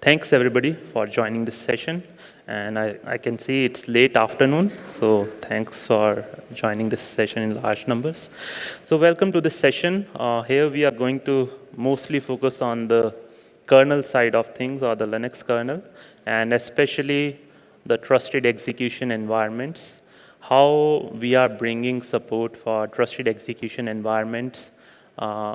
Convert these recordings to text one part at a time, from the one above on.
Thanks everybody for joining this session. And I can see it's late afternoon, so thanks for joining this session in large numbers. So welcome to this session. Here we are going to mostly focus on the kernel side of things, or the Linux kernel, and especially the trusted execution environments, how we are bringing support for trusted execution environments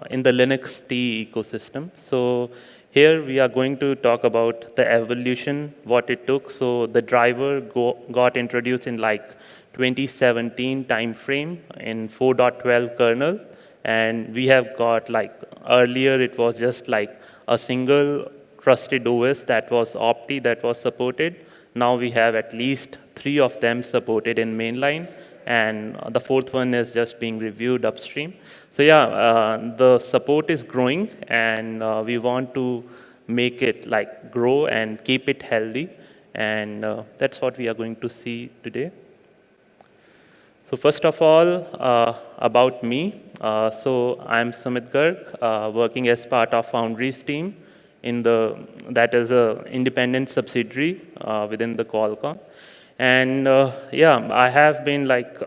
in the Linux TEE ecosystem. So here we are going to talk about the evolution, what it took. So the driver got introduced in like 2017 timeframe in 4.12 kernel, and we have got like earlier it was just like a single trusted OS that was OP-TEE that was supported. Now we have at least 3 of them supported in mainline, and the 4th one is just being reviewed upstream. So yeah, the support is growing, and we want to make it like grow and keep it healthy, and that's what we are going to see today. So first of all, about me. So I'm Sumit Garg, working as part of Foundry's team that is an independent subsidiary within the Qualcomm. And yeah, I have been like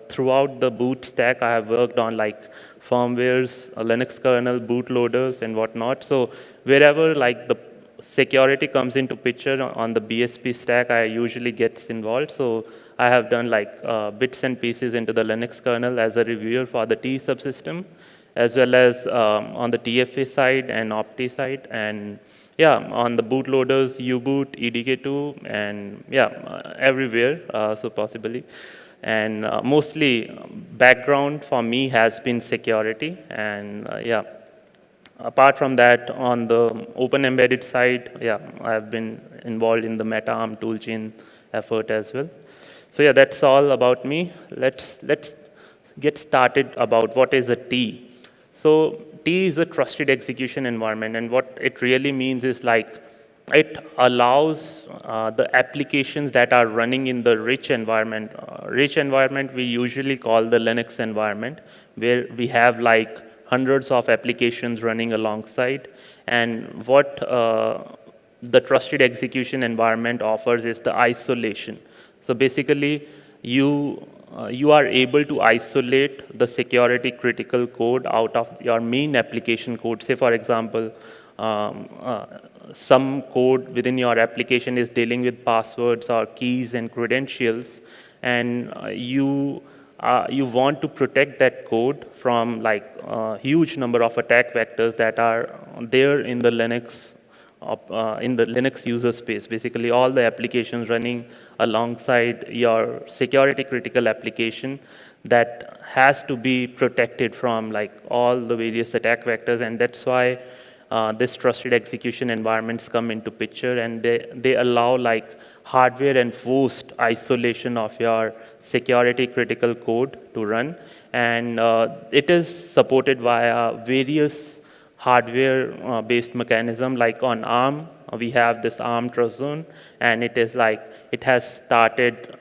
throughout the boot stack, I have worked on like firmwares, Linux kernel, bootloaders, and whatnot. So wherever like the security comes into picture on the BSP stack, I usually gets involved. So I have done like bits and pieces into the Linux kernel as a reviewer for the TEE subsystem, as well as on the TFA side and OP-TEE side, and yeah, on the bootloaders, U-boot, EDK2, and yeah, everywhere, so possibly. And mostly background for me has been security, and yeah. Apart from that, on the open embedded side, yeah, I've been involved in the Meta Arm toolchain effort as well. So yeah, that's all about me. Let's get started about what is a TEE. So TEE is a trusted execution environment, and what it really means is like it allows the applications that are running in the rich environment. Rich environment we usually call the Linux environment, where we have like hundreds of applications running alongside. And what the trusted execution environment offers is the isolation. So basically, you are able to isolate the security critical code out of your main application code. Say, for example, some code within your application is dealing with passwords or keys and credentials, and you want to protect that code from like a huge number of attack vectors that are there in the Linux user space. Basically, all the applications running alongside your security critical application that has to be protected from like all the various attack vectors, and that's why this trusted execution environments come into picture, and they allow like hardware enforced isolation of your security critical code to run, and it is supported via various hardware based mechanism. Like on ARM, we have this Arm TrustZone, and it is like it has started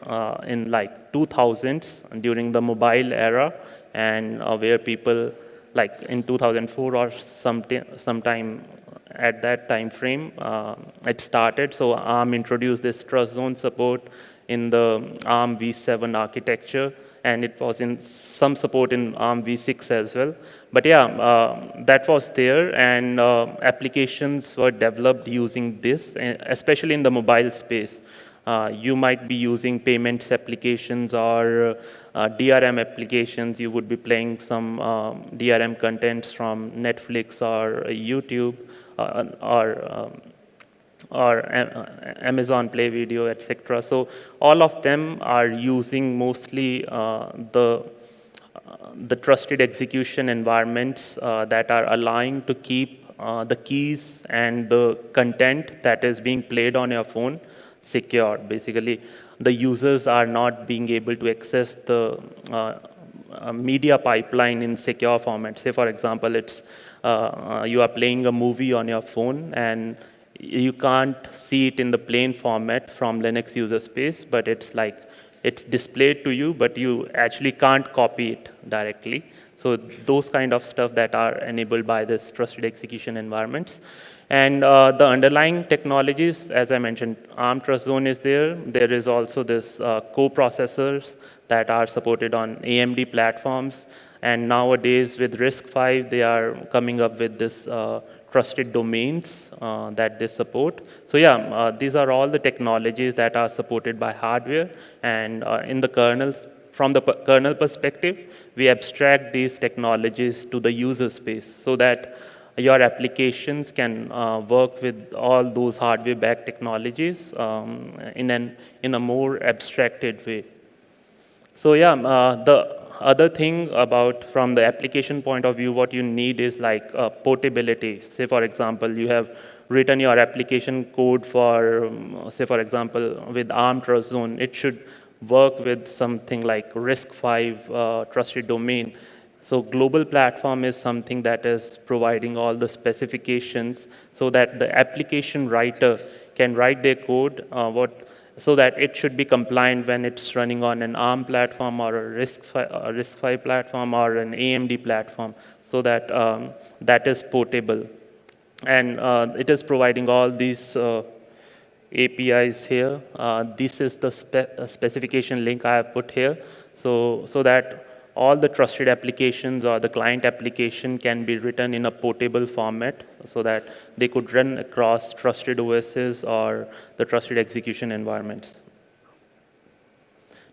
in like 2000s during the mobile era, and where people like in 2004 or sometime at that time frame it started. So ARM introduced this TrustZone support in the ARM v7 architecture, and it was in some support in ARM v6 as well. But yeah, that was there, and applications were developed using this, especially in the mobile space. You might be using payments applications or DRM applications. You would be playing some DRM contents from Netflix or YouTube or Amazon Play Video, etc. So all of them are using mostly the trusted execution environments that are allowing to keep the keys and the content that is being played on your phone secure. Basically, the users are not being able to access the media pipeline in secure format. Say, for example, it's you are playing a movie on your phone, and you can't see it in the plain format from Linux user space, but it's like it's displayed to you, but you actually can't copy it directly. So those kind of stuff that are enabled by this trusted execution environments. And the underlying technologies, as I mentioned, Arm TrustZone is there. There is also this co-processors that are supported on AMD platforms. And nowadays with RISC-V, they are coming up with this trusted domains that they support. So yeah, these are all the technologies that are supported by hardware. And in the kernels, from the kernel perspective, we abstract these technologies to the user space so that your applications can work with all those hardware-backed technologies in a more abstracted way. So yeah, the other thing about from the application point of view, what you need is like portability. Say for example, you have written your application code for, say for example, with Arm TrustZone, it should work with something like RISC-V trusted domain. So global platform is something that is providing all the specifications so that the application writer can write their code so that it should be compliant when it's running on an ARM platform or a RISC-V platform or an AMD platform, so that that is portable. And it is providing all these APIs here. This is the specification link I have put here, so that all the trusted applications or the client application can be written in a portable format so that they could run across trusted OSs or the trusted execution environments.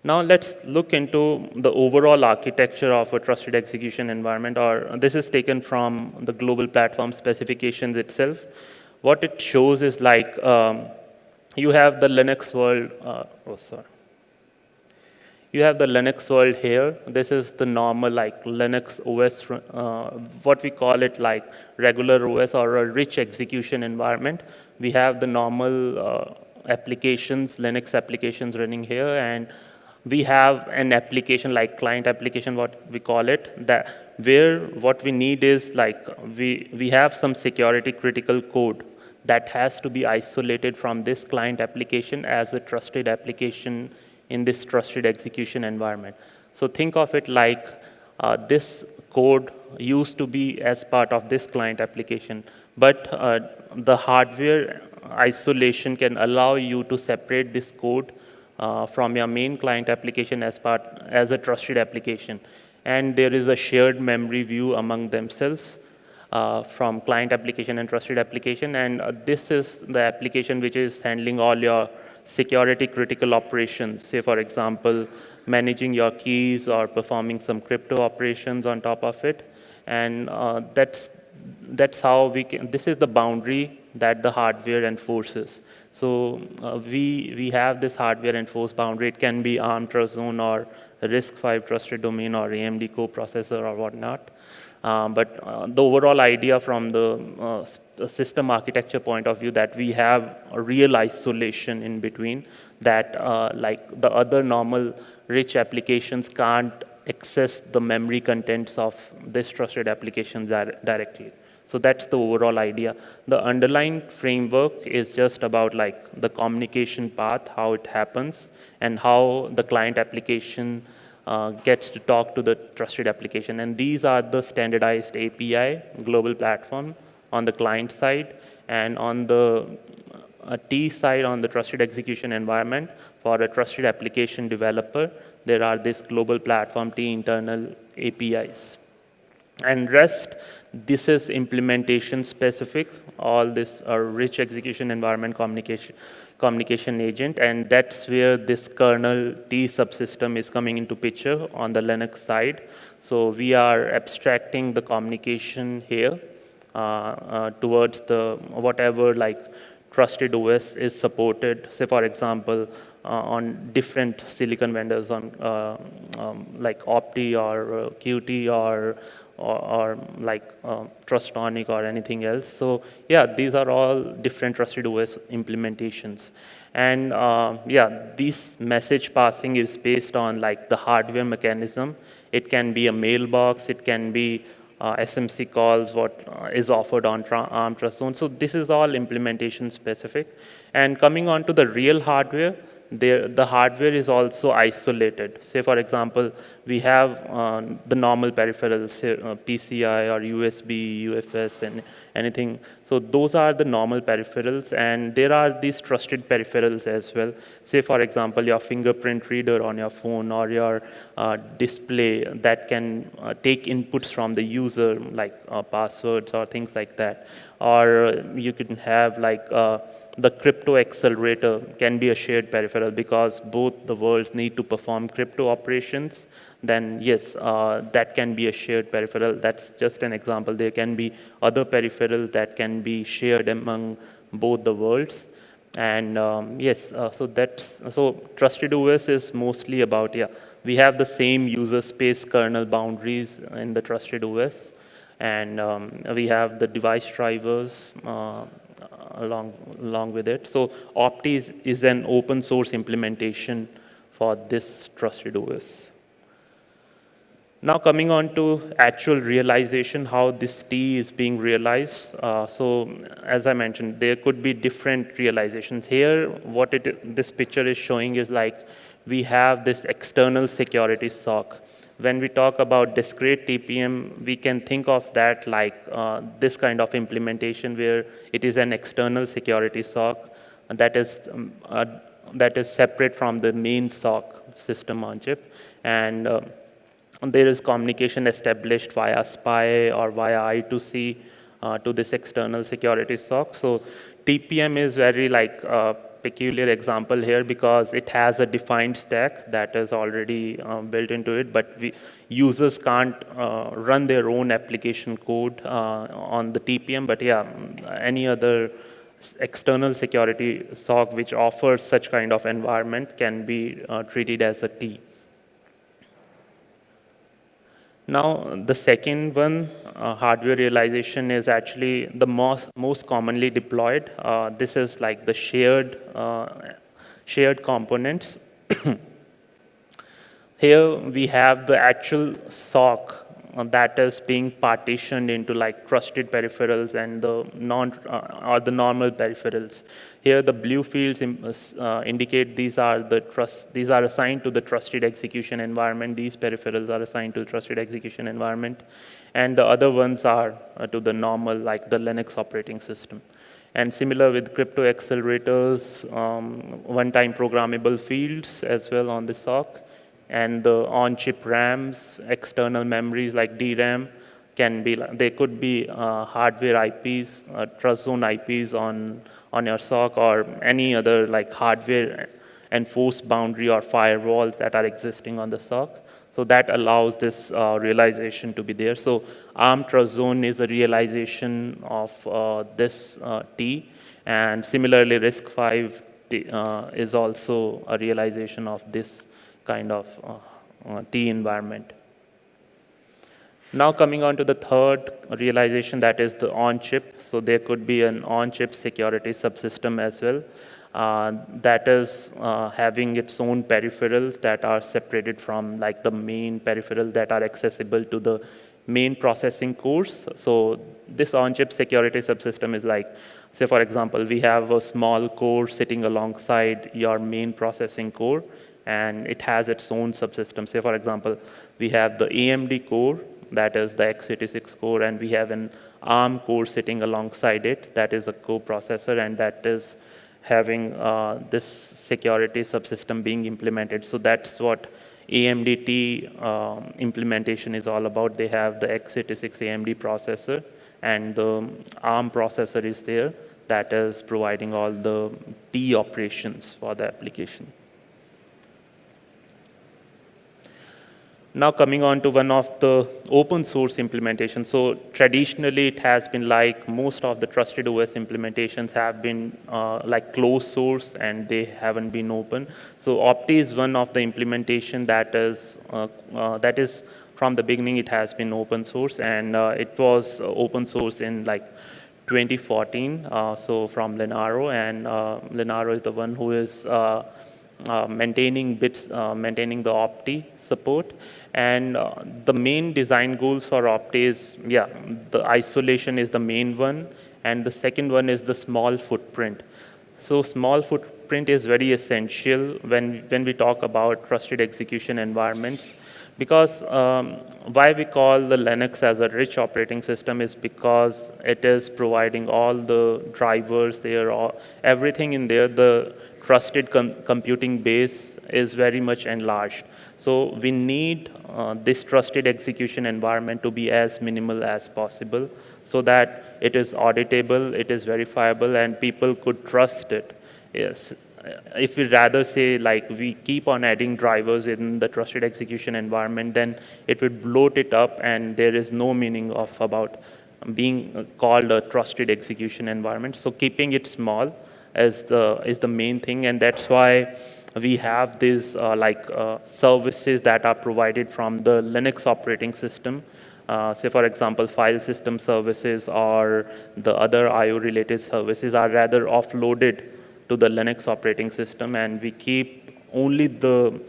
Now let's look into the overall architecture of a trusted execution environment, or this is taken from the global platform specifications itself. What it shows is like you have the Linux world, You have the Linux world here. This is the normal like Linux OS, what we call it like regular OS or a rich execution environment. We have the normal applications, Linux applications running here, and we have an application like client application, what we call it, that where what we need is like we have some security critical code that has to be isolated from this client application as a trusted application in this trusted execution environment. So think of it like this code used to be as part of this client application, but the hardware isolation can allow you to separate this code from your main client application as a trusted application. And there is a shared memory view among themselves from client application and trusted application. And this is the application which is handling all your security critical operations, say for example, managing your keys or performing some crypto operations on top of it. And that's how we can, this is the boundary that the hardware enforces. So we have this hardware enforced boundary. It can be Arm TrustZone or RISC-V trusted domain or AMD co-processor or whatnot. But the overall idea from the system architecture point of view that we have a real isolation in between that like the other normal rich applications can't access the memory contents of this trusted application directly. So that's the overall idea. The underlying framework is just about like the communication path, how it happens, and how the client application gets to talk to the trusted application. And these are the standardized API, global platform on the client side, and on the TEE side, on the trusted execution environment, for a trusted application developer, there are this global platform TEE internal APIs. And rest, this is implementation specific. All this are rich execution environment communication agent, and that's where this kernel TEE subsystem is coming into picture on the Linux side. So we are abstracting the communication here towards the whatever like trusted OS is supported. Say for example, on different silicon vendors on like Opti or Qt or like Trustonic or anything else. So yeah, these are all different trusted OS implementations. And yeah, this message passing is based on like the hardware mechanism. It can be a mailbox, it can be SMC calls, what is offered on Arm TrustZone. So this is all implementation specific. And coming on to the real hardware, the hardware is also isolated. Say for example, we have the normal peripherals, PCI or USB, UFS, and anything. So those are the normal peripherals, and there are these trusted peripherals as well. Say, for example, your fingerprint reader on your phone or your display that can take inputs from the user, like passwords or things like that. Or you can have like the crypto accelerator can be a shared peripheral because both the worlds need to perform crypto operations. Then yes, that can be a shared peripheral. That's just an example. There can be other peripherals that can be shared among both the worlds. And yes, so trusted OS is mostly about, yeah, we have the same user space kernel boundaries in the trusted OS, and we have the device drivers along with it. So OP-TEE is an open source implementation for this trusted OS. Now coming on to actual realization, how this TEE is being realized. So as I mentioned, there could be different realizations. Here, what this picture is showing is like we have this external security SOC. When we talk about discrete TPM, we can think of that like this kind of implementation where it is an external security SOC that is separate from the main SOC system on chip. And there is communication established via SPI or via I2C to this external security SOC. So TPM is very like a peculiar example here because it has a defined stack that is already built into it, but users can't run their own application code on the TPM. But yeah, any other external security SOC which offers such kind of environment can be treated as a TEE. Now, the second one, hardware realization, is actually the most commonly deployed. This is like the shared components. Here we have the actual SOC that is being partitioned into like trusted peripherals and the normal peripherals. Here the blue fields indicate these are assigned to the trusted execution environment. These peripherals are assigned to the trusted execution environment, and the other ones are to the normal, like the Linux operating system. And similar with crypto accelerators, one-time programmable fields as well on the SOC. And the on-chip RAMs, external memories like DRAM, they could be hardware IPs, TrustZone IPs on your SOC, or any other like hardware enforced boundary or firewalls that are existing on the SOC. So that allows this realization to be there. So Arm TrustZone is a realization of this TEE, and similarly RISC-V is also a realization of this kind of TEE environment. Now coming on to the third realization, that is the on-chip. So there could be an on-chip security subsystem as well. That is having its own peripherals that are separated from like the main peripherals that are accessible to the main processing cores. So this on-chip security subsystem is like, say for example, we have a small core sitting alongside your main processing core, and it has its own subsystem. Say for example, we have the AMD core, that is the x86 core, and we have an ARM core sitting alongside it, that is a co-processor, and that is having this security subsystem being implemented. So that's what AMD TEE implementation is all about. They have the x86 AMD processor, and the ARM processor is there that is providing all the TEE operations for the application. Now coming on to one of the open source implementations. So traditionally it has been like most of the trusted OS implementations have been like closed source and they haven't been open. So OP-TEE is one of the implementation that is from the beginning it has been open source, and it was open source in like 2014. So from Linaro, and Linaro is the one who is maintaining the OP-TEE support. And the main design goals for OP-TEE is, the isolation is the main one, and the second one is the small footprint. So small footprint is very essential when we talk about trusted execution environments, because why we call the Linux as a rich operating system is because it is providing all the drivers there, everything in there. The trusted computing base is very much enlarged. So we need this trusted execution environment to be as minimal as possible, so that it is auditable, it is verifiable, and people could trust it. Yes. If we rather say like we keep on adding drivers in the trusted execution environment, then it would bloat it up, and there is no meaning of about being called a trusted execution environment. So keeping it small is the main thing, and that's why we have these services that are provided from the Linux operating system. Say, for example, file system services or the other IO-related services are rather offloaded to the Linux operating system, and we keep only the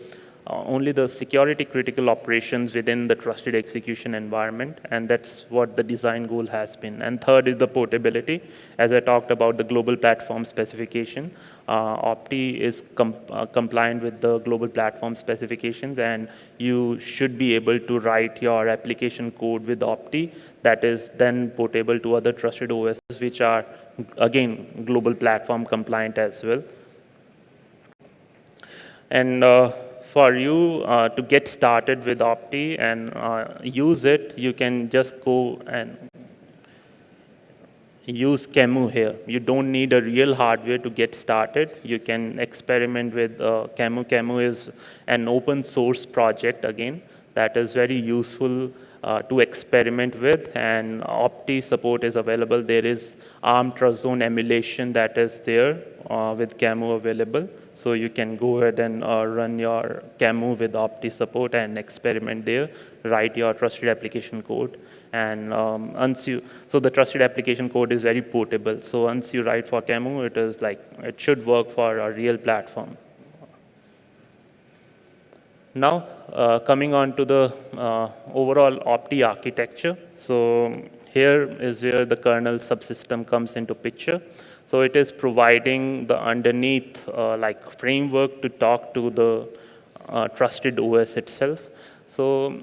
security critical operations within the trusted execution environment, and that's what the design goal has been. And third is the portability. As I talked about the global platform specification, OpTEE is compliant with the global platform specifications, and you should be able to write your application code with OpTEE that is then portable to other trusted OSs, which are again global platform compliant as well. And for you to get started with OpTEE and use it, you can just go and use QEMU here. You don't need a real hardware to get started. You can experiment with QEMU. QEMU is an open source project again that is very useful to experiment with, and OpTEE support is available. There is Arm TrustZone emulation that is there with QEMU available. So you can go ahead and run your QEMU with OpTEE support and experiment there, write your trusted application code. And so the trusted application code is very portable. So once you write for QEMU, it should work for a real platform. Now, coming on to the overall OpTEE architecture. So here is where the kernel subsystem comes into picture. So it is providing the underneath framework to talk to the trusted OS itself. So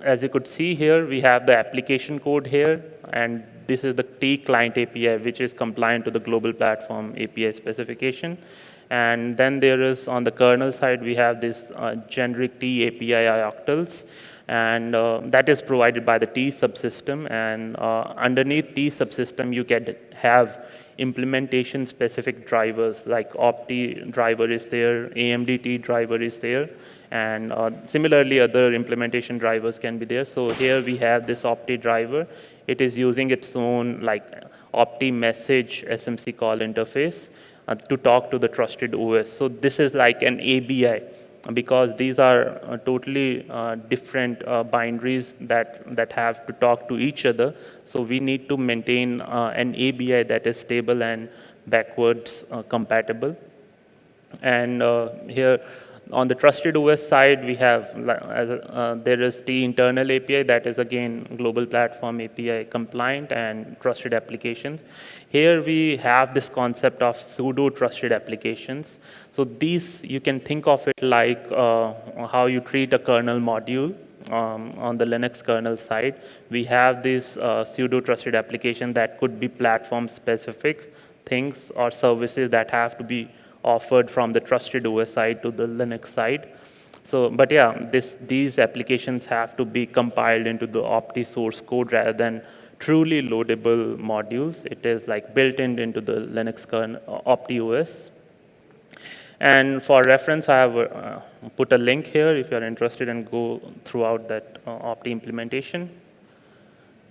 as you could see here, we have the application code here, and this is the TEE client API, which is compliant to the global platform API specification. And then there is, on the kernel side, we have this generic TEE API octals, and that is provided by the TEE subsystem. And underneath TEE subsystem, you can have implementation specific drivers, like OpTEE driver is there, AMD TEE driver is there, and similarly other implementation drivers can be there. So here we have this OpTEE driver. It is using its own OpTEE message SMC call interface to talk to the trusted OS. So this is like an ABI, because these are totally different binaries that have to talk to each other. So we need to maintain an ABI that is stable and backwards compatible. And here on the trusted OS side, we have there is TEE internal API that is again global platform API compliant and trusted applications. Here we have this concept of pseudo trusted applications. So these, you can think of it like how you treat a kernel module. On the Linux kernel side, we have this pseudo trusted application that could be platform specific things or services that have to be offered from the trusted OS side to the Linux side. So, but yeah, these applications have to be compiled into the OpTEE source code rather than truly loadable modules. It is like built into the Linux kernel OpTEE OS. And for reference, I have put a link here if you're interested and go throughout that OpTEE implementation.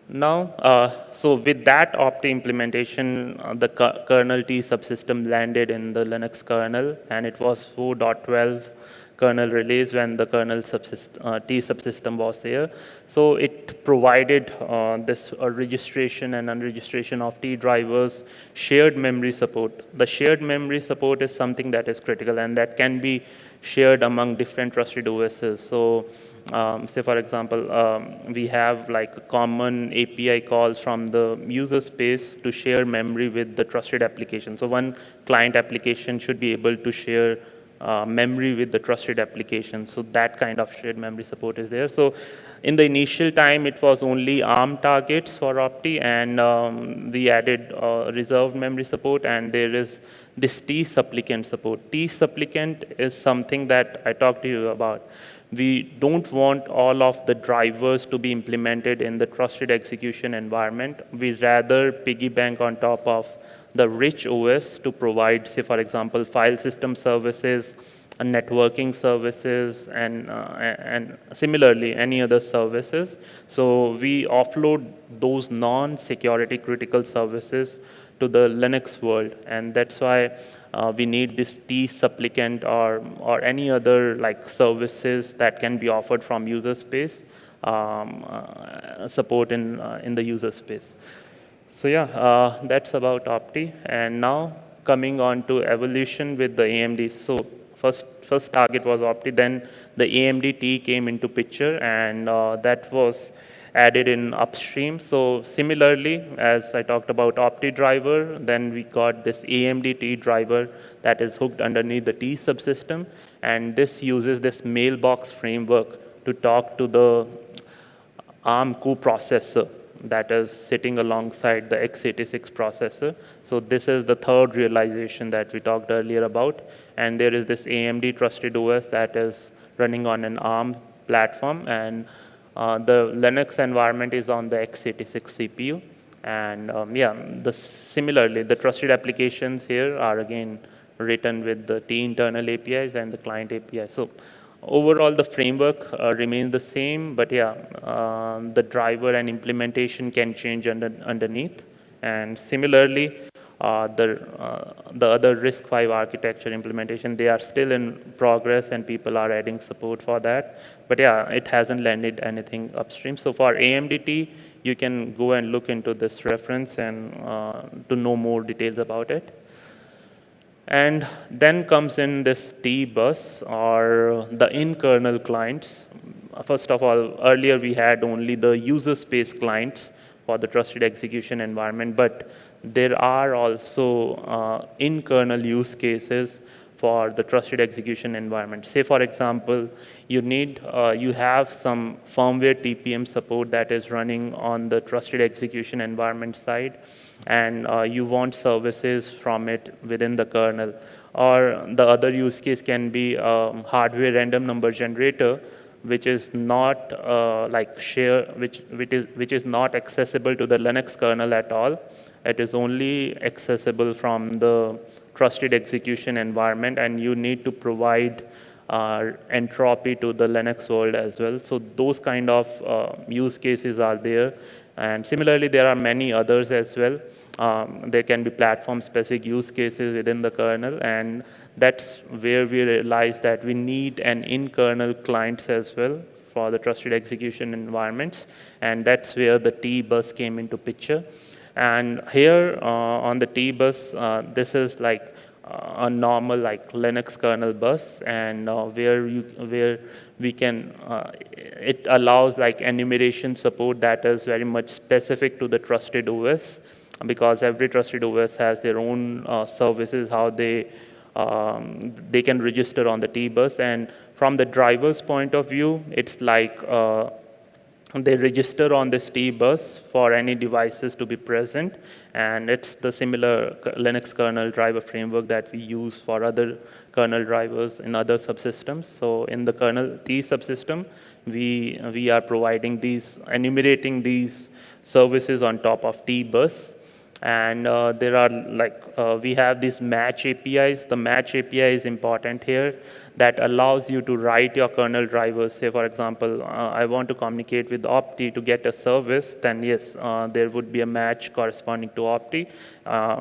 Now, so with that OpTEE implementation, the kernel TEE subsystem landed in the Linux kernel, and it was 4.12 kernel release when the kernel TEE subsystem was there. So it provided this registration and unregistration of TEE drivers, shared memory support. The shared memory support is something that is critical, and that can be shared among different trusted OSs. So say for example, we have like common API calls from the user space to share memory with the trusted application. So one client application should be able to share memory with the trusted application. So that kind of shared memory support is there. So in the initial time, it was only ARM targets for OpTEE, and we added reserved memory support, and there is this TEE supplicant support. TEE supplicant is something that I talked to you about. We don't want all of the drivers to be implemented in the trusted execution environment. We rather piggyback on top of the rich OS to provide, say, for example, file system services, networking services, and similarly, any other services. So we offload those non-security critical services to the Linux world, and that's why we need this TEE supplicant or any other like services that can be offered from user space support in the user space. So yeah, that's about OpTEE. And now coming on to evolution with the AMD. So first target was OpTEE, then the AMD TEE came into picture, and that was added in upstream. So similarly, as I talked about OpTEE driver, then we got this AMD TEE driver that is hooked underneath the TEE subsystem, and this uses this mailbox framework to talk to the ARM coprocessor that is sitting alongside the x86 processor. So this is the third realization that we talked earlier about. And there is this AMD trusted OS that is running on an ARM platform, and the Linux environment is on the x86 CPU. And similarly, the trusted applications here are again written with the TEE internal APIs and the client API. So overall, the framework remains the same, but the driver and implementation can change underneath. And similarly, the other RISC-V architecture implementation, they are still in progress, and people are adding support for that. But yeah, it hasn't landed anything upstream. So for AMD TEE, you can go and look into this reference and to know more details about it. And then comes in this TEE bus or the in-kernel clients. First of all, earlier we had only the user space clients for the trusted execution environment, but there are also in-kernel use cases for the trusted execution environment. Say, for example, you have some firmware TPM support that is running on the trusted execution environment side, and you want services from it within the kernel. Or the other use case can be hardware random number generator, which is not which is not accessible to the Linux kernel at all. It is only accessible from the trusted execution environment, and you need to provide entropy to the Linux world as well. So those kind of use cases are there. And similarly, there are many others as well. There can be platform-specific use cases within the kernel, and that's where we realize that we need an in-kernel clients as well for the trusted execution environments, and that's where the TEE bus came into picture. And here on the TEE bus, this is like a normal like Linux kernel bus, and where we can it allows like enumeration support that is very much specific to the trusted OS, because every trusted OS has their own services how they can register on the TEE bus. And from the driver's point of view, it's like they register on this TEE bus for any devices to be present, and it's the similar Linux kernel driver framework that we use for other kernel drivers in other subsystems. So in the kernel TEE subsystem, we are providing enumerating these services on top of TEE bus. And there are we have these match APIs. The match API is important here, that allows you to write your kernel drivers. Say, for example, I want to communicate with OpTEE to get a service, then yes, there would be a match corresponding to OpTEE.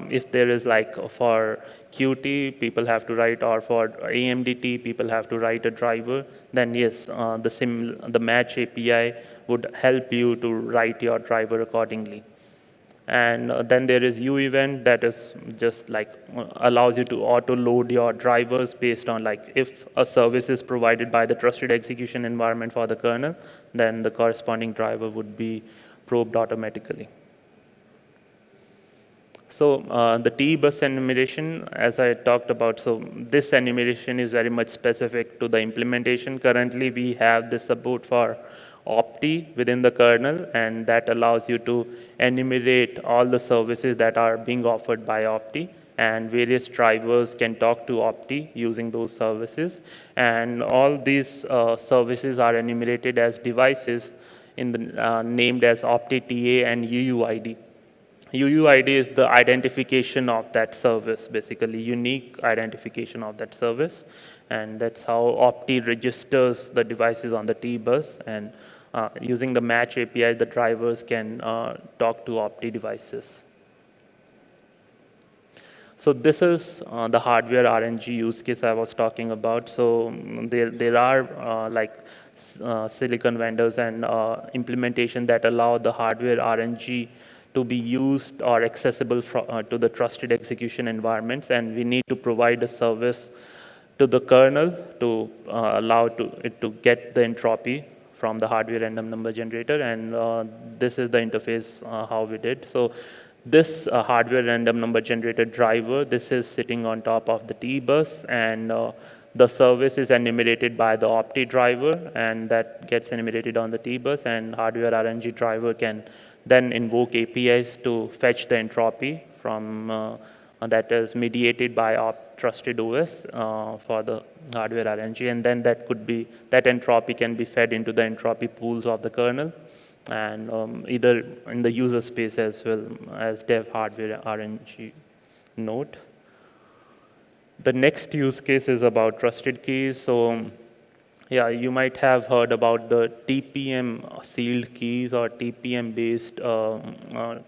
If there is for Qt, people have to write, or for AMD TEE, people have to write a driver, then yes, the match API would help you to write your driver accordingly. And then there is U-event, that is just allows you to auto-load your drivers based on if a service is provided by the trusted execution environment for the kernel, then the corresponding driver would be probed automatically. So the TEE bus enumeration, as I talked about, so this enumeration is very much specific to the implementation. Currently, we have the support for OpTEE within the kernel, and that allows you to enumerate all the services that are being offered by OpTEE, and various drivers can talk to OpTEE using those services. And all these services are enumerated as devices named as OpTEE TA and UUID. UUID is the identification of that service, basically unique identification of that service, and that's how OpTEE registers the devices on the TEE bus. And using the match API, the drivers can talk to OpTEE devices. So this is the hardware RNG use case I was talking about. So there are silicon vendors and implementation that allow the hardware RNG to be used or accessible to the trusted execution environments, and we need to provide a service to the kernel to allow it to get the entropy from the hardware random number generator, and this is the interface how we did. So this hardware random number generator driver, this is sitting on top of the TEE bus, and the service is enumerated by the OpTEE driver, and that gets enumerated on the TEE bus, and hardware RNG driver can then invoke APIs to fetch the entropy from that is mediated by trusted OS for the hardware RNG, and then that entropy can be fed into the entropy pools of the kernel, and either in the user space as well as dev hardware RNG node. The next use case is about trusted keys. So yeah, you might have heard about the TPM sealed keys or TPM based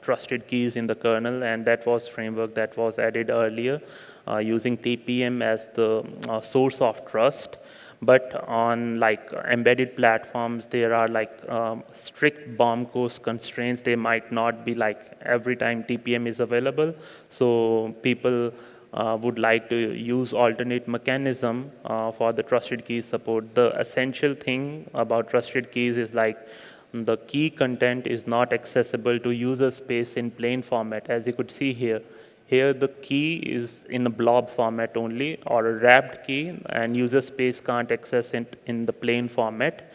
trusted keys in the kernel, and that was framework that was added earlier using TPM as the source of trust. But on embedded platforms, there are strict BOM course constraints. They might not be every time TPM is available. So people would like to use alternate mechanism for the trusted keys support. The essential thing about trusted keys is the key content is not accessible to user space in plain format. As you could see here, the key is in a blob format only, or a wrapped key, and user space can't access it in the plain format.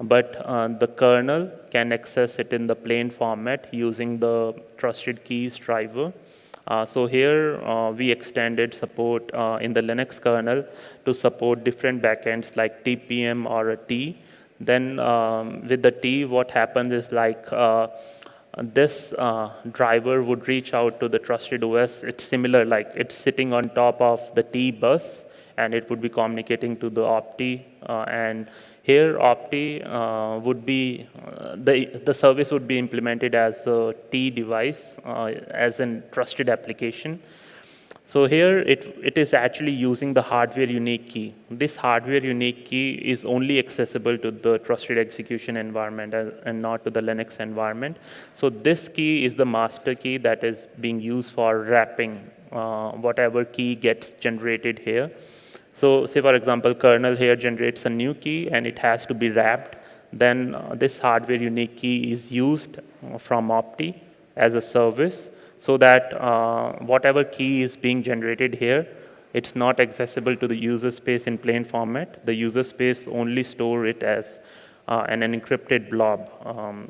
But the kernel can access it in the plain format using the trusted keys driver. So here we extended support in the Linux kernel to support different backends like TPM or a TEE. Then with the TEE, what happens is this driver would reach out to the trusted OS. It's similar, it's sitting on top of the TEE bus, and it would be communicating to the OpTEE. And here OpTEE would be, the service would be implemented as a TEE device, as a trusted application. So here it is actually using the hardware unique key. This hardware unique key is only accessible to the trusted execution environment and not to the Linux environment. So this key is the master key that is being used for wrapping whatever key gets generated here. So say, for example, kernel here generates a new key and it has to be wrapped. Then this hardware unique key is used from OpTEE as a service, so that whatever key is being generated here, it's not accessible to the user space in plain format. The user space only store it as an encrypted blob.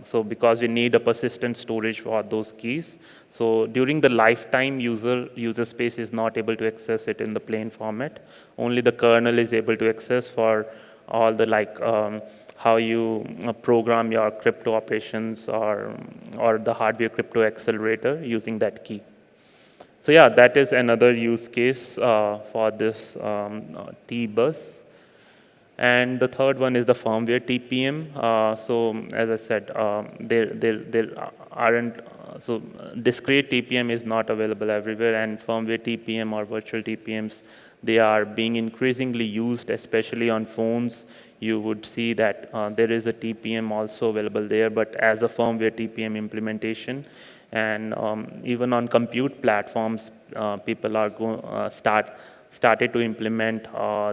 So because we need a persistent storage for those keys. So during the lifetime, user space is not able to access it in the plain format. Only the kernel is able to access for all the how you program your crypto operations or the hardware crypto accelerator using that key. So yeah, that is another use case for this TEE bus. And the third one is the firmware TPM. So as I said, there aren't, so discrete TPM is not available everywhere, and firmware TPM or virtual TPMs, they are being increasingly used, especially on phones. You would see that there is a TPM also available there, but as a firmware TPM implementation. And even on compute platforms, people are started to implement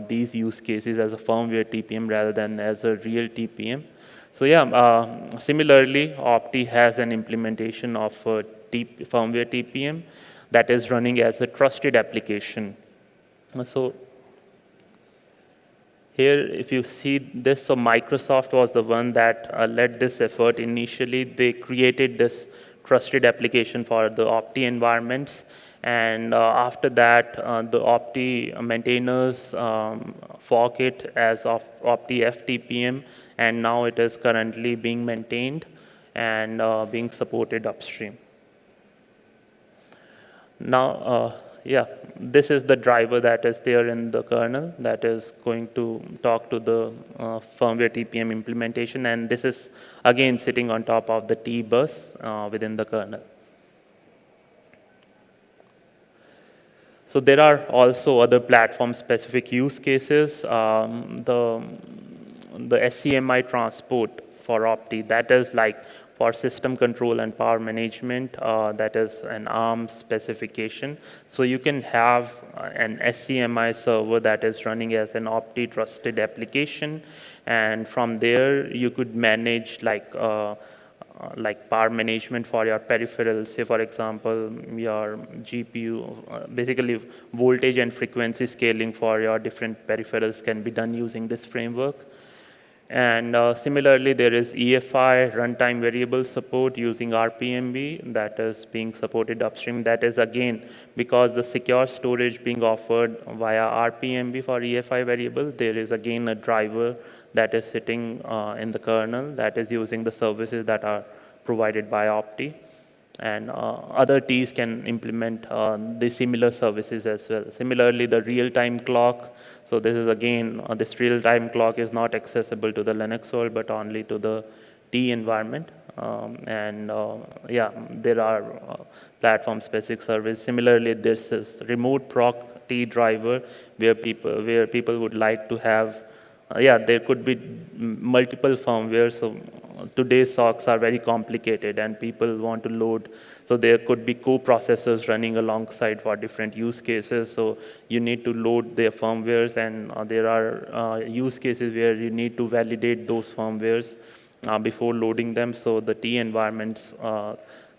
these use cases as a firmware TPM rather than as a real TPM. So yeah, similarly, Opti has an implementation of firmware TPM that is running as a trusted application. So here, if you see this, so Microsoft was the one that led this effort initially. They created this trusted application for the Opti environments. And after that, the Opti maintainers fork it as of Opti fTPM, and now it is currently being maintained and being supported upstream. Now, yeah, this is the driver that is there in the kernel that is going to talk to the firmware TPM implementation, and this is again sitting on top of the TEE bus within the kernel. So there are also other platform-specific use cases. The SCMI transport for Opti, that is like for system control and power management, that is an ARM specification. So you can have an SCMI server that is running as an Opti trusted application, and from there you could manage like power management for your peripherals. Say, for example, your GPU, basically voltage and frequency scaling for your different peripherals can be done using this framework. And similarly, there is EFI runtime variable support using RPMB that is being supported upstream. That is again because the secure storage being offered via RPMB for EFI variable, there is again a driver that is sitting in the kernel that is using the services that are provided by Opti. And other TEEs can implement the similar services as well. Similarly, the real-time clock. So this is again, this real-time clock is not accessible to the Linux world, but only to the TEE environment. Yeah, there are platform-specific services. Similarly, this is remote proc TEE driver where people would like to have. Yeah, there could be multiple firmware. So today's SOCs are very complicated and people want to load. So there could be co-processors running alongside for different use cases. So you need to load their firmwares, and there are use cases where you need to validate those firmwares before loading them. So the TEE environments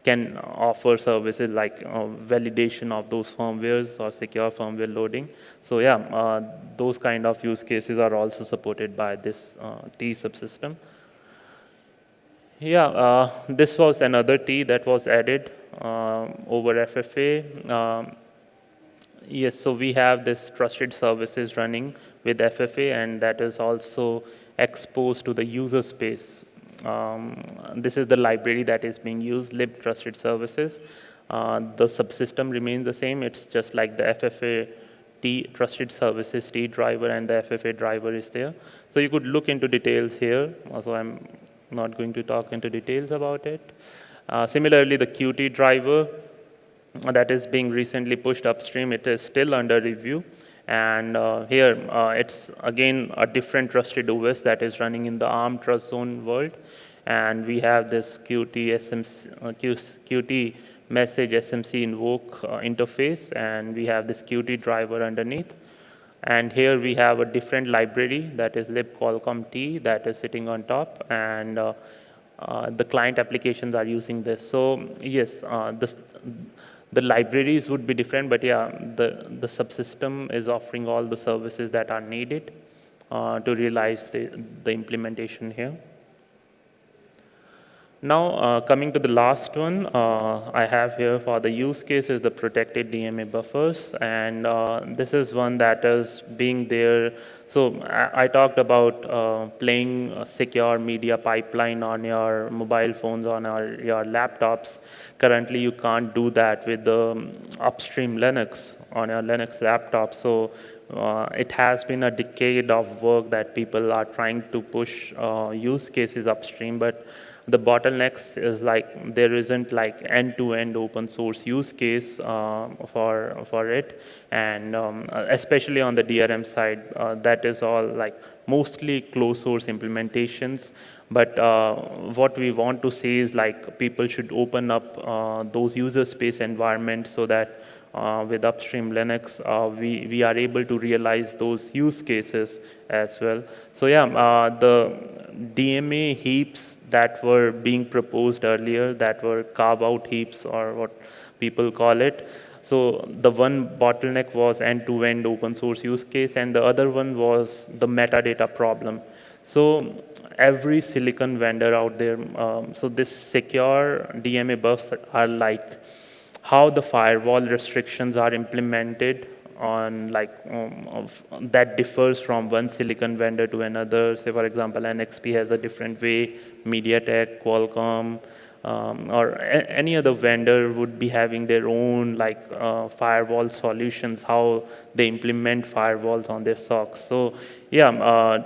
can offer services like validation of those firmwares or secure firmware loading. So yeah, those kind of use cases are also supported by this TEE subsystem. Yeah, this was another TEE that was added over FFA. Yes, so we have this trusted services running with FFA, and that is also exposed to the user space. This is the library that is being used, lib trusted services. The subsystem remains the same. It's just like the FFA TEE trusted services TEE driver, and the FFA driver is there. So you could look into details here. Also, I'm not going to talk into details about it. Similarly, the Qt driver that is being recently pushed upstream, it is still under review. And here, it's again a different trusted OS that is running in the Arm TrustZone world. And we have this Qt message SMC invoke interface, and we have this Qt driver underneath. And here we have a different library that is lib Qualcomm TEE that is sitting on top, and the client applications are using this. So yes, the libraries would be different, but yeah, the subsystem is offering all the services that are needed to realize the implementation here. Now, coming to the last one, I have here for the use case is the protected DMA buffers, and this is one that is being there. So I talked about playing a secure media pipeline on your mobile phones, on your laptops. Currently, you can't do that with the upstream Linux on your Linux laptop. So it has been a decade of work that people are trying to push use cases upstream, but the bottlenecks is like there isn't like end-to-end open source use case for it, and especially on the DRM side, that is all like mostly closed source implementations. But what we want to say is like people should open up those user space environments so that with upstream Linux, we are able to realize those use cases as well. So yeah, the DMA heaps that were being proposed earlier, that were carve-out heaps or what people call it. So the one bottleneck was end-to-end open source use case, and the other one was the metadata problem. So every silicon vendor out there, so this secure DMA buffs are like how the firewall restrictions are implemented on like that differs from one silicon vendor to another. Say for example, NXP has a different way, MediaTek, Qualcomm, or any other vendor would be having their own like firewall solutions, how they implement firewalls on their SOCs. So yeah,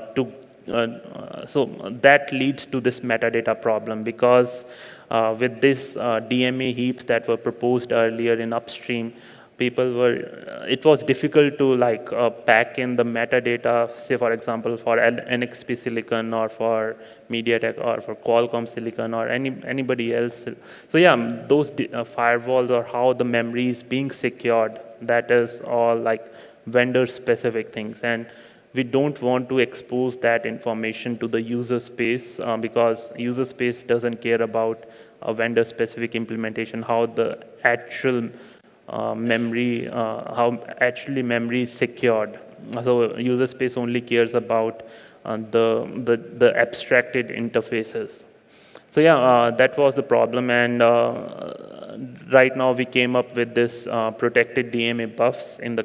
so that leads to this metadata problem, because with this DMA heaps that were proposed earlier in upstream, people were, it was difficult to like pack in the metadata, say for example, for NXP silicon or for MediaTek or for Qualcomm silicon or anybody else. So yeah, those firewalls or how the memory is being secured, that is all like vendor specific things. And we don't want to expose that information to the user space because user space doesn't care about a vendor specific implementation, how the actual memory, how actually memory is secured. So user space only cares about the abstracted interfaces. So yeah, that was the problem, and right now we came up with this protected DMA buffs in the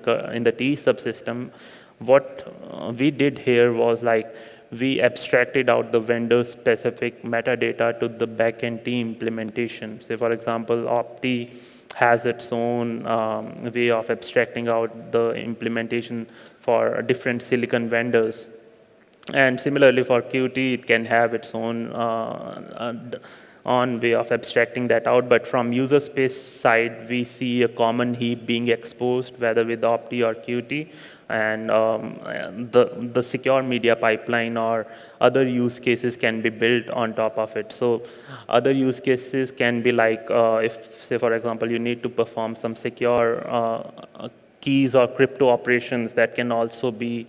TEE subsystem. What we did here was like we abstracted out the vendor-specific metadata to the backend TEE implementation. Say for example, OpT has its own way of abstracting out the implementation for different silicon vendors. And similarly for Qt, it can have its own way of abstracting that out. But from user space side, we see a common heap being exposed, whether with OpT or Qt. And the secure media pipeline or other use cases can be built on top of it. So other use cases can be like, if, say, for example, you need to perform some secure keys or crypto operations, that can also be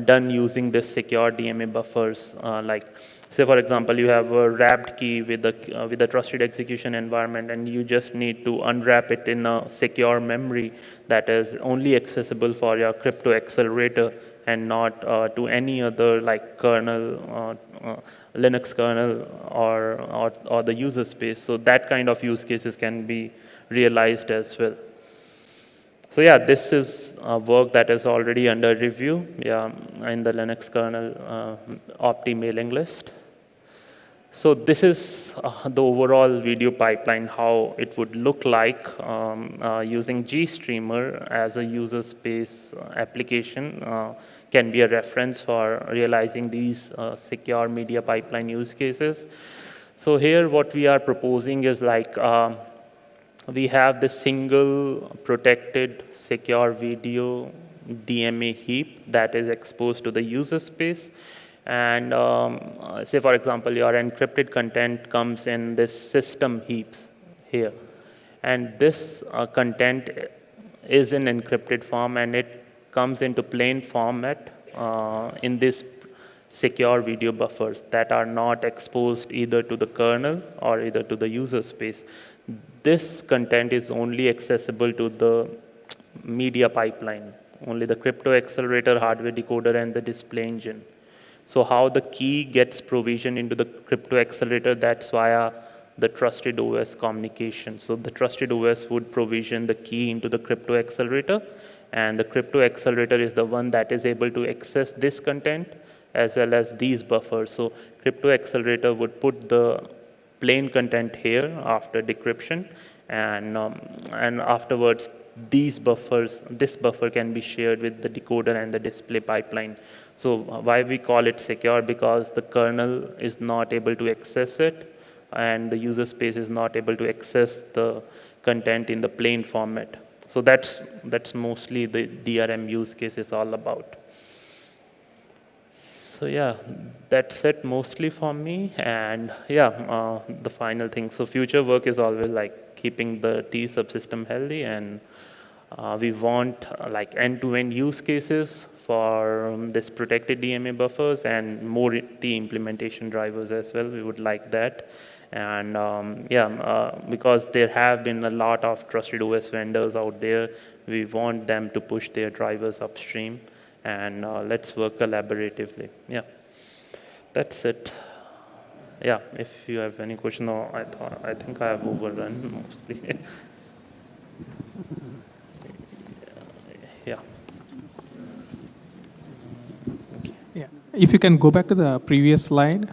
done using this secure DMA buffers. Like, say for example, you have a wrapped key with a trusted execution environment, and you just need to unwrap it in a secure memory that is only accessible for your crypto accelerator and not to any other like kernel, Linux kernel or the user space. So that kind of use cases can be realized as well. So yeah, this is work that is already under review, yeah, in the Linux kernel OpT mailing list. So this is the overall video pipeline, how it would look like using GStreamer as a user space application. Can be a reference for realizing these secure media pipeline use cases. So here what we are proposing is like, we have the single protected secure video DMA heap that is exposed to the user space. And say, for example, your encrypted content comes in this system heaps here. And this content is in encrypted form, and it comes into plain format in this secure video buffers that are not exposed either to the kernel or either to the user space. This content is only accessible to the media pipeline, only the crypto accelerator, hardware decoder, and the display engine. So how the key gets provisioned into the crypto accelerator, that's via the trusted OS communication. So the trusted OS would provision the key into the crypto accelerator, and the crypto accelerator is the one that is able to access this content as well as these buffers. So crypto accelerator would put the plain content here after decryption, and afterwards this buffer can be shared with the decoder and the display pipeline. So why we call it secure? Because the kernel is not able to access it, and the user space is not able to access the content in the plain format. So that's mostly the DRM use case is all about. So yeah, that's it mostly for me. And yeah, the final thing. So future work is always like keeping the TEE subsystem healthy, and we want like end-to-end use cases for this protected DMA buffers and more TEE implementation drivers as well. We would like that. And because there have been a lot of trusted OS vendors out there, we want them to push their drivers upstream, and let's work collaboratively. Yeah, that's it. Yeah, if you have any question, or I think I have overrun mostly. Yeah. Yeah. If you can go back to the previous slide.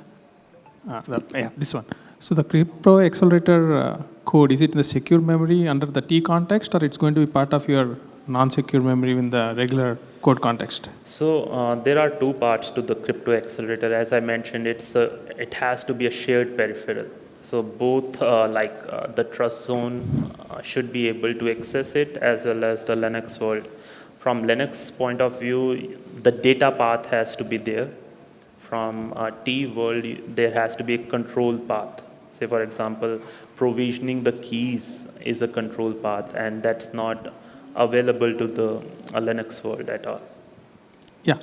This one. So the crypto accelerator code, is it in the secure memory under the TEE context, or it's going to be part of your non-secure memory in the regular code context? So there are two parts to the crypto accelerator. As I mentioned, it has to be a shared peripheral. So both the TrustZone should be able to access it, as well as the Linux world. From Linux point of view, the data path has to be there. From TEE world, there has to be a control path. Say, for example, provisioning the keys is a control path, and that's not available to the Linux world at all. Yeah,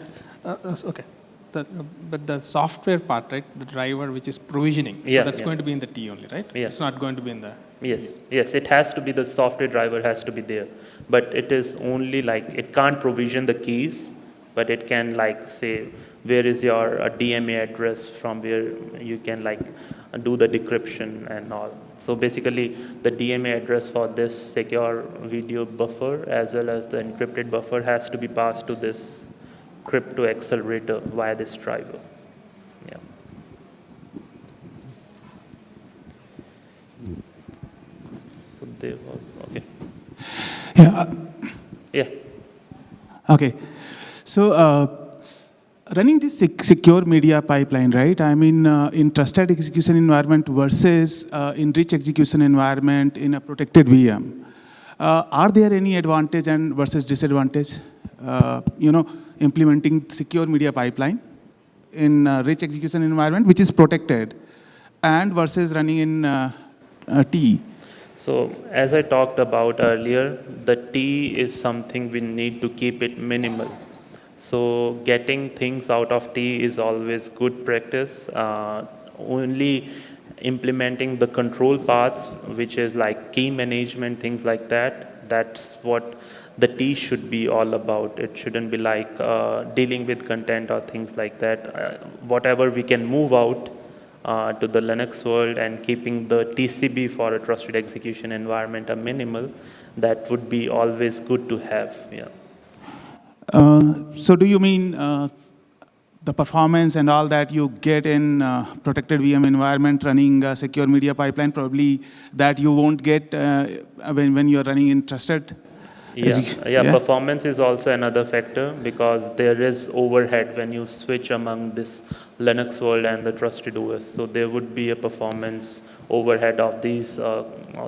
okay. But the software part, right, the driver which is provisioning, so that's going to be in the TEE only, right? Yeah. It's not going to be in the... Yes, it has to be, the software driver has to be there. But it is only like, it can't provision the keys, but it can like say, where is your DMA address from where you can like do the decryption and all. So basically, the DMA address for this secure video buffer as well as the encrypted buffer has to be passed to this crypto accelerator via this driver. Yeah. So there was, okay. Yeah. Yeah. Okay. So running this secure media pipeline, right? I mean, in trusted execution environment versus in rich execution environment in a protected VM, are there any advantage and versus disadvantage? Implementing secure media pipeline in rich execution environment, which is protected, and versus running in TEE. So as I talked about earlier, the TEE is something we need to keep it minimal. So getting things out of TEE is always good practice. Only implementing the control paths, which is like key management, things like that, that's what the TEE should be all about. It shouldn't be like dealing with content or things like that. Whatever we can move out to the Linux world and keeping the TCB for a trusted execution environment a minimal, that would be always good to have. Yeah. So do you mean the performance and all that you get in protected VM environment running a secure media pipeline, probably that you won't get when you're running in trusted? Yeah, performance is also another factor because there is overhead when you switch among this Linux world and the trusted OS. So there would be a performance overhead of these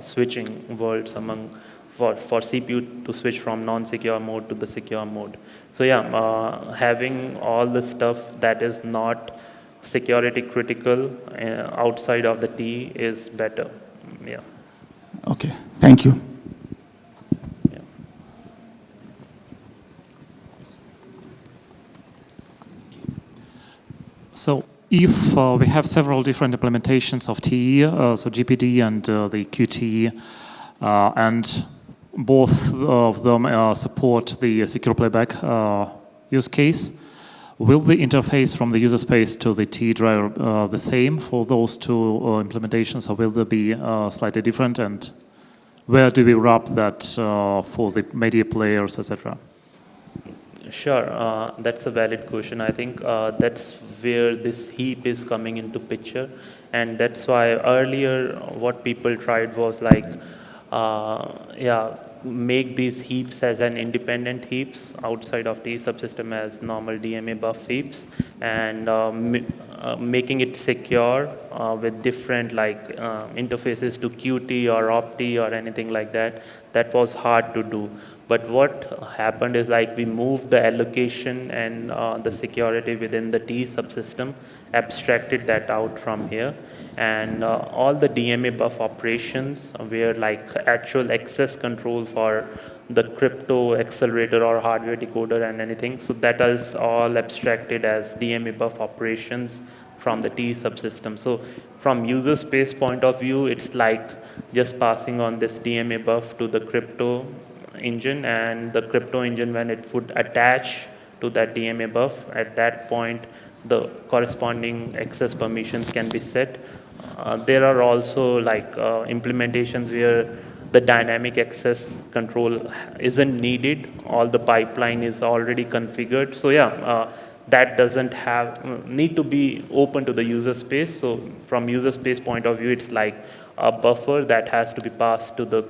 switching worlds among for CPU to switch from non-secure mode to the secure mode. So yeah, having all the stuff that is not security critical outside of the TEE is better. Yeah. Okay, thank you. So if we have several different implementations of TEE, so GPD and the QTE, and both of them support the secure playback use case, will the interface from the user space to the TEE driver the same for those two implementations, or will they be slightly different? And where do we wrap that for the media players, etc.? Sure, that's a valid question. I think that's where this heap is coming into picture, and that's why earlier what people tried was like, make these heaps as an independent heaps outside of TEE subsystem as normal DMA-Buff heaps, and making it secure with different like interfaces to Qt or opt or anything like that. That was hard to do. But what happened is like we moved the allocation and the security within the TEE subsystem, abstracted that out from here, and all the DMA-Buff operations were like actual access control for the crypto accelerator or hardware decoder and anything. So that is all abstracted as DMA-Buff operations from the TEE subsystem. So from user space point of view, it's like just passing on this DMA-Buff to the crypto engine, and the crypto engine, when it would attach to that DMA-Buff, at that point the corresponding access permissions can be set. There are also like implementations where the dynamic access control isn't needed, all the pipeline is already configured. So that doesn't need to be open to the user space. So from user space point of view, it's like a buffer that has to be passed to the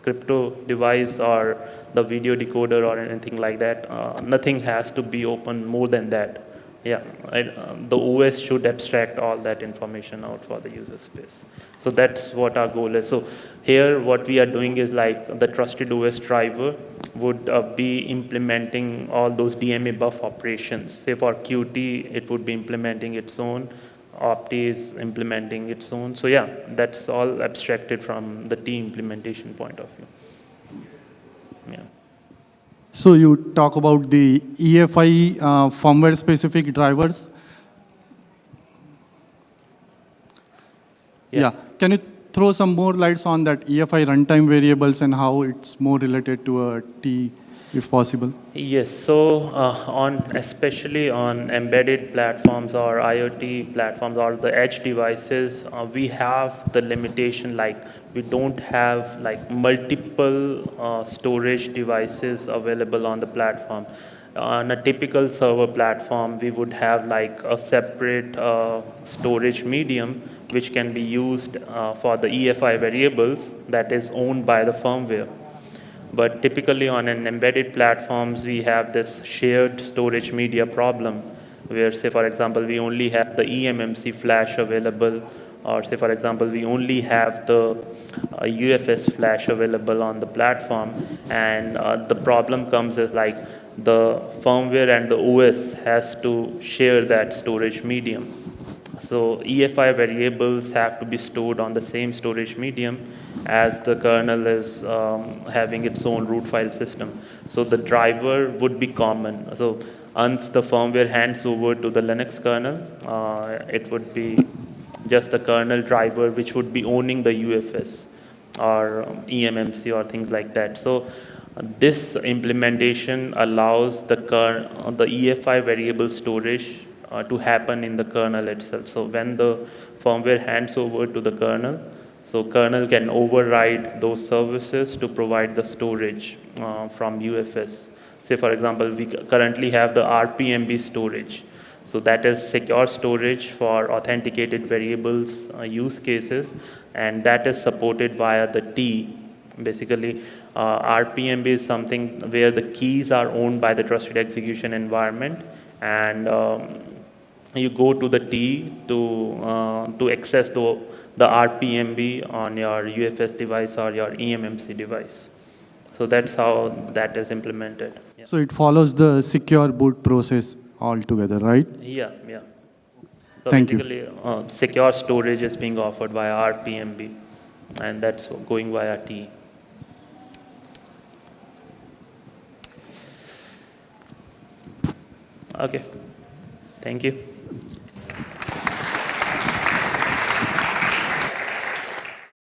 crypto device or the video decoder or anything like that. Nothing has to be open more than that. The OS should abstract all that information out for the user space. So that's what our goal is. So here what we are doing is like the trusted OS driver would be implementing all those DMA-Buff operations. Say for Qt, it would be implementing its own. Opt is implementing its own. So that's all abstracted from the TEE implementation point of view. So you talk about the EFI firmware specific drivers. Can you throw some more lights on that EFI runtime variables and how it's more related to a TEE, if possible? Yes, so especially on embedded platforms or IoT platforms or the edge devices, we have the limitation like we don't have like multiple storage devices available on the platform. On a typical server platform, we would have like a separate storage medium which can be used for the EFI variables that is owned by the firmware. But typically on an embedded platforms, we have this shared storage media problem where, say, for example, we only have the eMMC flash available, or say, for example, we only have the UFS flash available on the platform. And the problem comes as like the firmware and the OS has to share that storage medium. So EFI variables have to be stored on the same storage medium as the kernel is having its own root file system. So the driver would be common. So once the firmware hands over to the Linux kernel, it would be just the kernel driver which would be owning the UFS or eMMC or things like that. So this implementation allows the EFI variable storage to happen in the kernel itself. So when the firmware hands over to the kernel, so kernel can override those services to provide the storage from UFS. Say for example, we currently have the RPMB storage. So that is secure storage for authenticated variables use cases, and that is supported via the TEE. Basically, RPMB is something where the keys are owned by the trusted execution environment, and you go to the TEE to access the RPMB on your UFS device or your eMMC device. So that's how that is implemented. So it follows the secure boot process altogether, right? So Thank basically, secure storage is being offered via RPMB, and that's going via TEE. Okay, thank you.